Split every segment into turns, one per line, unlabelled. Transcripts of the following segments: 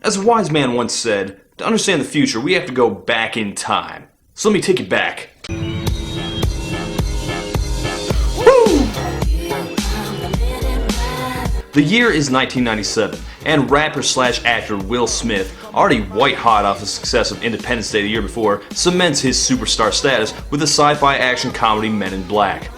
As a wise man once said, to understand the future, we have to go back in time. So let me take you back. The year is 1997, and rapper/actor Will Smith, already white hot off the success of Independence Day the year before, cements his superstar status with the sci-fi action comedy Men in Black.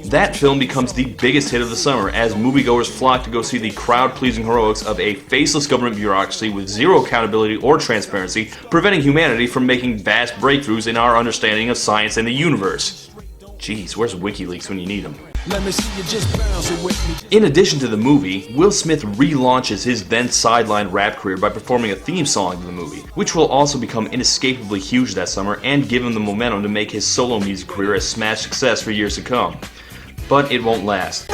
That film becomes the biggest hit of the summer as moviegoers flock to go see the crowd-pleasing heroics of a faceless government bureaucracy with zero accountability or transparency, preventing humanity from making vast breakthroughs in our understanding of science and the universe. Jeez, where's WikiLeaks when you need them? In addition to the movie, Will Smith relaunches his then sidelined rap career by performing a theme song to the movie, which will also become inescapably huge that summer and give him the momentum to make his solo music career a smash success for years to come. But it won't last.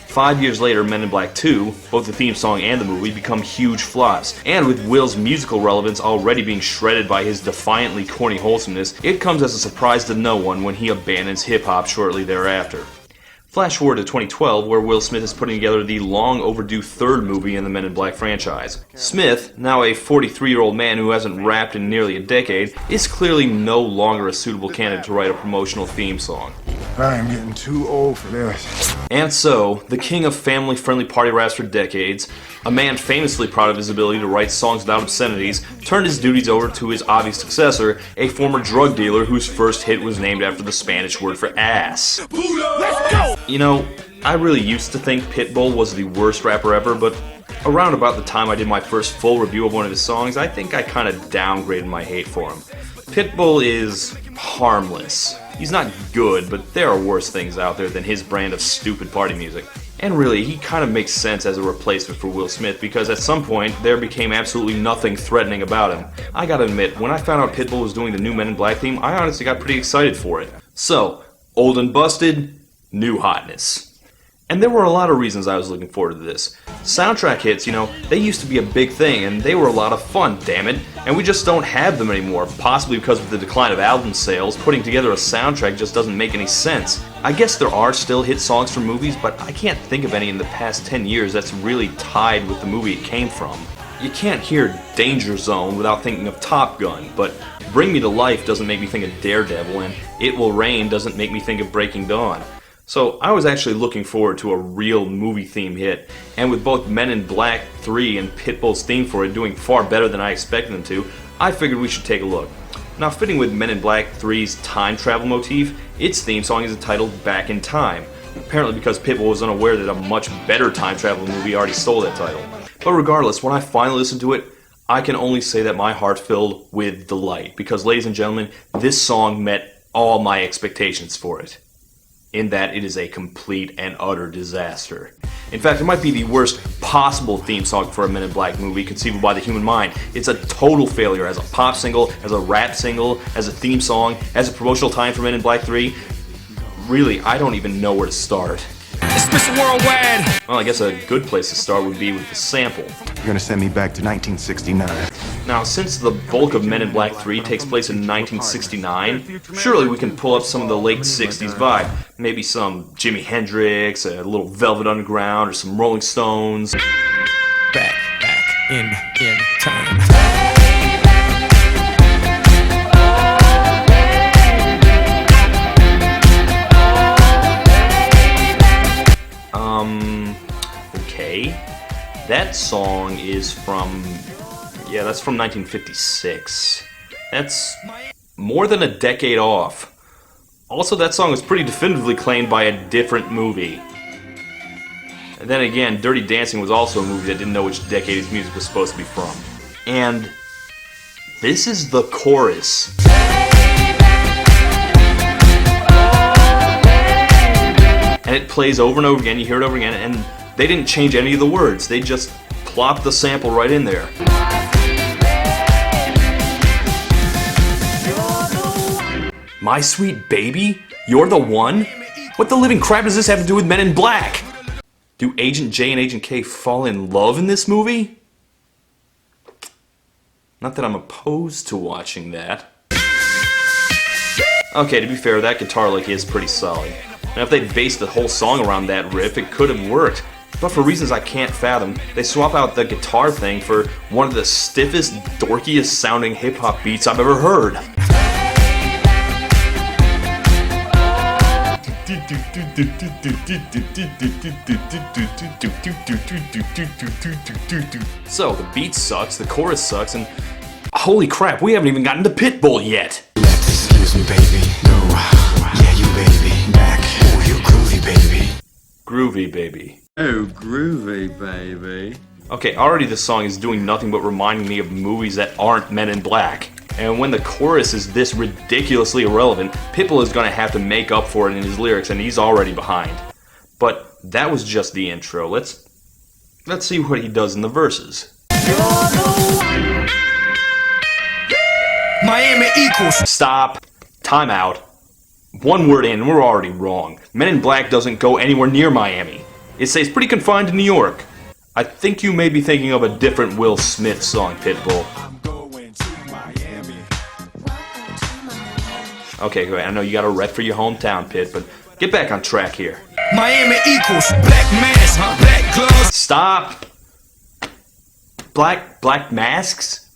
5 years later, Men in Black 2, both the theme song and the movie, become huge flops. And with Will's musical relevance already being shredded by his defiantly corny wholesomeness, it comes as a surprise to no one when he abandons hip-hop shortly thereafter. Flash forward to 2012, where Will Smith is putting together the long overdue third movie in the Men in Black franchise. Smith, now a 43-year-old man who hasn't rapped in nearly a decade, is clearly no longer a suitable candidate to write a promotional theme song.
I am getting too old for this.
And so, the king of family-friendly party raps for decades, a man famously proud of his ability to write songs without obscenities, turned his duties over to his obvious successor, a former drug dealer whose first hit was named after the Spanish word for ass.
Let's go!
You know, I really used to think Pitbull was the worst rapper ever, but around about the time I did my first full review of one of his songs, I think I kinda downgraded my hate for him. Pitbull is harmless. He's not good, but there are worse things out there than his brand of stupid party music. And really, he kind of makes sense as a replacement for Will Smith because at some point, there became absolutely nothing threatening about him. I gotta admit, when I found out Pitbull was doing the new Men in Black theme, I honestly got pretty excited for it. So, old and busted, new hotness. And there were a lot of reasons I was looking forward to this. Soundtrack hits, you know, they used to be a big thing, and they were a lot of fun, damn it. And we just don't have them anymore, possibly because of the decline of album sales. Putting together a soundtrack just doesn't make any sense. I guess there are still hit songs from movies, but I can't think of any in the past 10 years that's really tied with the movie it came from. You can't hear Danger Zone without thinking of Top Gun, but Bring Me to Life doesn't make me think of Daredevil, and It Will Rain doesn't make me think of Breaking Dawn. So I was actually looking forward to a real movie theme hit, and with both Men in Black 3 and Pitbull's theme for it doing far better than I expected them to, I figured we should take a look. Now, fitting with Men in Black 3's time travel motif, its theme song is entitled Back in Time, apparently because Pitbull was unaware that a much better time travel movie already stole that title. But regardless, when I finally listened to it, I can only say that my heart filled with delight, because ladies and gentlemen, this song met all my expectations for it. In that it is a complete and utter disaster. In fact, it might be the worst possible theme song for a Men in Black movie conceivable by the human mind. It's a total failure as a pop single, as a rap single, as a theme song, as a promotional time for Men in Black 3. Really, I don't even know where to start.
It's Mr. Worldwide.
Well, I guess a good place to start would be with the sample.
You're gonna send me back to 1969.
Now, since the bulk of Men in Black 3 takes place in 1969, surely we can pull up some of the late 60s vibe. Maybe some Jimi Hendrix, a little Velvet Underground, or some Rolling Stones.
Back in time.
Okay. That song is from... yeah, that's from 1956. That's more than a decade off. Also, that song was pretty definitively claimed by a different movie. And then again, Dirty Dancing was also a movie that didn't know which decade his music was supposed to be from. And this is the chorus. And it plays over and over again, you hear it over again, and they didn't change any of the words. They just plopped the sample right in there. My sweet baby? You're the one? What the living crap does this have to do with Men in Black? Do Agent J and Agent K fall in love in this movie? Not that I'm opposed to watching that. Okay, to be fair, that guitar lick is pretty solid. Now, if they'd based the whole song around that riff, it could have worked. But for reasons I can't fathom, they swap out the guitar thing for one of the stiffest, dorkiest sounding hip-hop beats I've ever heard. So, the beat sucks, the chorus sucks, and holy crap, we haven't even gotten to Pitbull yet!
Excuse me, baby. No, yeah, you baby. Back. Oh, you groovy, baby.
Groovy, baby.
Oh, groovy, baby.
Okay, already this song is doing nothing but reminding me of movies that aren't Men in Black. And when the chorus is this ridiculously irrelevant, Pitbull is gonna have to make up for it in his lyrics, and he's already behind. But that was just the intro. Let's see what he does in the verses.
Miami equals.
Stop. Time out. One word in, and we're already wrong. Men in Black doesn't go anywhere near Miami. It stays pretty confined to New York. I think you may be thinking of a different Will Smith song, Pitbull. Okay, great. I know you got a rep for your hometown, Pit, but get back on track here.
Miami equals black mask, black gloves.
Stop! Black masks?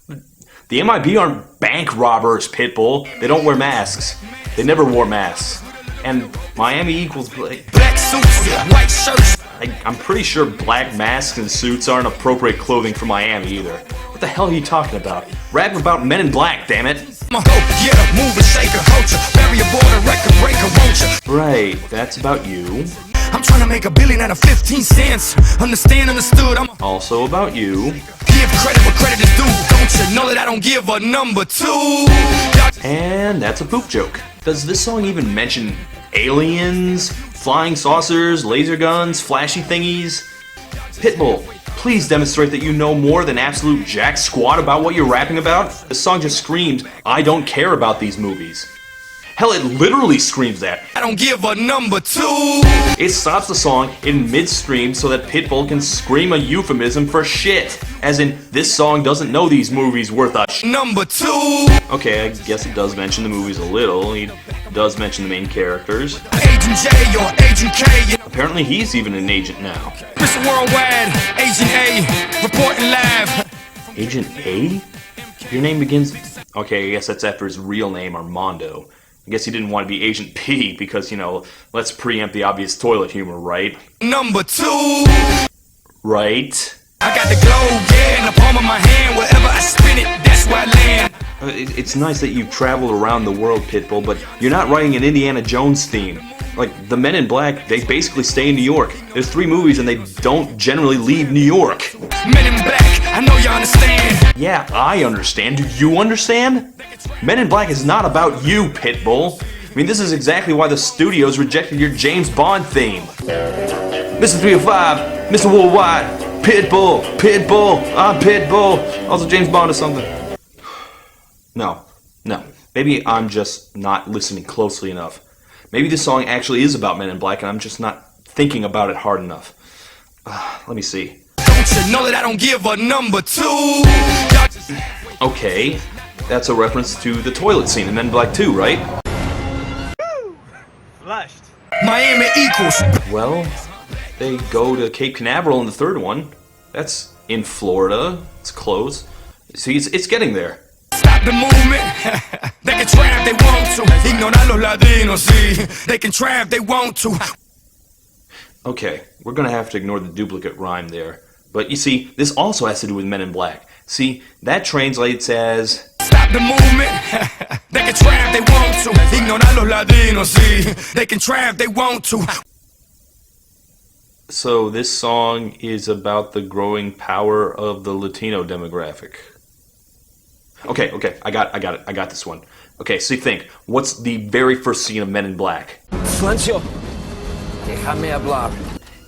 The MIB aren't bank robbers, Pitbull. They don't wear masks. They never wore masks. And Miami equals
Black suits, white shirts.
I'm pretty sure black masks and suits aren't appropriate clothing for Miami either. What the hell are you talking about? Rap about Men in Black, damn it!
Go get a move and shake a culture. Bury a border, record breaker, won't you?
Right, that's about you.
I'm trying to make $1 billion out of 15 cents. Understand, understood. I'm
Also about you.
give credit where credit is due. Don't you know that I don't give a number two?
And that's a poop joke. Does this song even mention aliens, flying saucers, laser guns, flashy thingies? Pitbull, please demonstrate that you know more than absolute jack squat about what you're rapping about. This song just screams, I don't care about these movies. Hell, it literally screams that.
I don't give a number two.
It stops the song in midstream so that Pitbull can scream a euphemism for shit. As in, this song doesn't know these movies worth a
Number two.
Okay, I guess it does mention the movies a little. He does mention the main characters.
Agent J or Agent K.
Apparently he's even an agent now.
Mr. Worldwide, Agent A, reporting live.
Agent A? Your name begins... Okay, I guess that's after his real name, Armando. I guess he didn't want to be Agent P because, you know, let's preempt the obvious toilet humor, right?
Number two.
Right?
I got the globe, yeah, in the palm of my hand. Wherever I spin it, that's where I land.
It's nice that you've traveled around the world, Pitbull, but you're not writing an Indiana Jones theme. Like, the Men in Black, they basically stay in New York. There's 3 movies and they don't generally leave New York.
Men in Black, I know you understand.
Yeah, I understand. Do you understand? Men in Black is not about you, Pitbull. I mean, this is exactly why the studios rejected your James Bond theme. Mr. 305, Mr. Worldwide, Pitbull, I'm Pitbull. Also, James Bond or something. No. Maybe I'm just not listening closely enough. Maybe this song actually is about Men in Black and I'm just not thinking about it hard enough. Let me see.
Don't you know that I don't give a number two?
Okay, that's a reference to the toilet scene in Men in Black 2, right?
Flushed.
Miami equals.
Well, they go to Cape Canaveral in the 3rd one. That's in Florida. It's close. See, it's getting there.
Stop the movement. They can try if they want to. Ignorar los latinos, sí. They can try if they want to.
Okay, we're gonna have to ignore the duplicate rhyme there. But you see, this also has to do with Men in Black. See, that translates as...
Stop the movement. They can try if they want to. Ignorar los latinos, sí. They can try if they want to.
So this song is about the growing power of the Latino demographic. Okay, I got it. I got this one. Okay, so you think, what's the very first scene of Men in Black?
Silencio. Déjame hablar.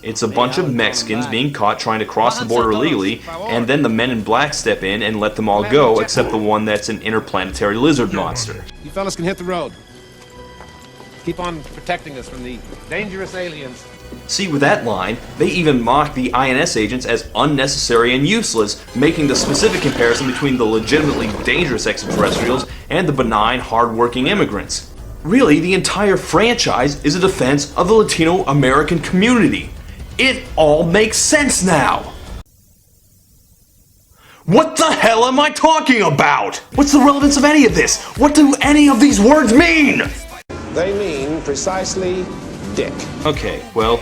It's a bunch of Mexicans being caught trying to cross the border illegally, and then the Men in Black step in and let them all go, except the one that's an interplanetary lizard monster.
You fellas can hit the road. Keep on protecting us from the dangerous aliens.
See, with that line, they even mock the INS agents as unnecessary and useless, making the specific comparison between the legitimately dangerous extraterrestrials and the benign, hard-working immigrants. Really, the entire franchise is a defense of the Latino American community. It all makes sense now! What the hell am I talking about? What's the relevance of any of this? What do any of these words mean?
They mean precisely dick.
Okay, well,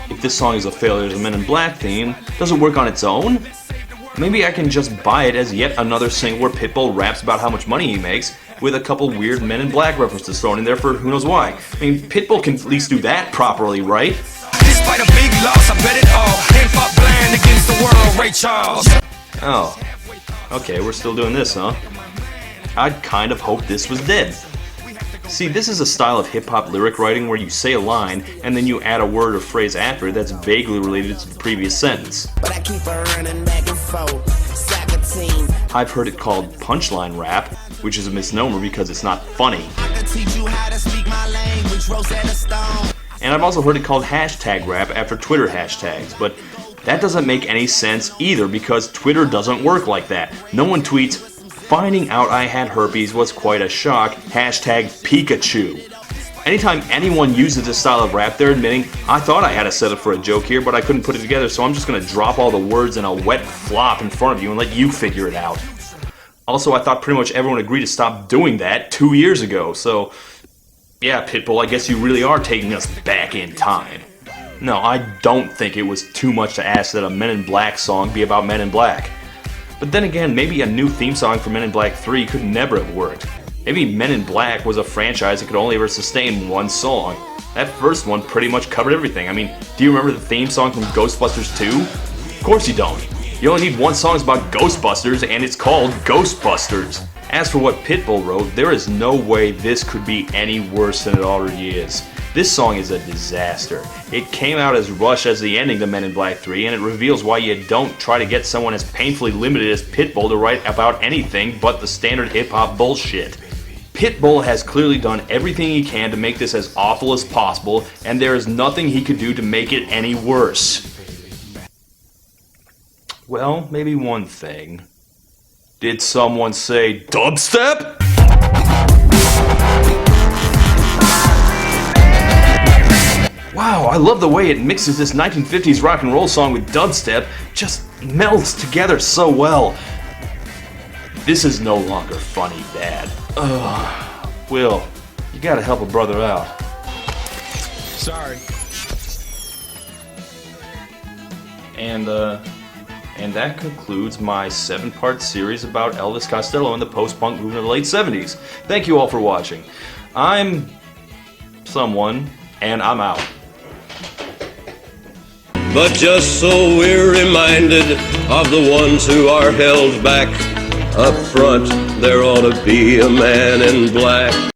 if this song is a failure as a Men in Black theme, does it work on its own? Maybe I can just buy it as yet another single where Pitbull raps about how much money he makes, with a couple weird Men in Black references thrown in there for who knows why. I mean, Pitbull can at least do that properly, right?
Despite a big loss, I bet it all. Hip-hop bland against the world, Ray Charles.
Oh. Okay, we're still doing this, huh? I'd kind of hoped this was dead. See, this is a style of hip-hop lyric writing where you say a line, and then you add a word or phrase after it that's vaguely related to the previous sentence. I've heard it called punchline rap, which is a misnomer because it's not funny. And I've also heard it called hashtag rap after Twitter hashtags, but that doesn't make any sense either because Twitter doesn't work like that. No one tweets, "Finding out I had herpes was quite a shock, hashtag Pikachu." Anytime anyone uses this style of rap, they're admitting, I thought I had a setup for a joke here, but I couldn't put it together, so I'm just gonna drop all the words in a wet flop in front of you and let you figure it out. Also, I thought pretty much everyone agreed to stop doing that 2 years ago, so yeah, Pitbull, I guess you really are taking us back in time. No, I don't think it was too much to ask that a Men in Black song be about Men in Black. But then again, maybe a new theme song for Men in Black 3 could never have worked. Maybe Men in Black was a franchise that could only ever sustain one song. That first one pretty much covered everything. I mean, do you remember the theme song from Ghostbusters 2? Of course you don't. You only need one song about Ghostbusters, and it's called Ghostbusters. As for what Pitbull wrote, there is no way this could be any worse than it already is. This song is a disaster. It came out as rushed as the ending to Men in Black 3, and it reveals why you don't try to get someone as painfully limited as Pitbull to write about anything but the standard hip-hop bullshit. Pitbull has clearly done everything he can to make this as awful as possible, and there is nothing he could do to make it any worse. Well, maybe one thing. Did someone say dubstep? Wow, I love the way it mixes this 1950s rock and roll song with dubstep. Just melts together so well. This is no longer funny, Dad. Ugh. Will, you gotta help a brother out.
Sorry.
And that concludes my 7-part series about Elvis Costello and the post-punk movement of the late 70s. Thank you all for watching. I'm someone, and I'm out.
But just so we're reminded of the ones who are held back, up front there ought to be a man in black.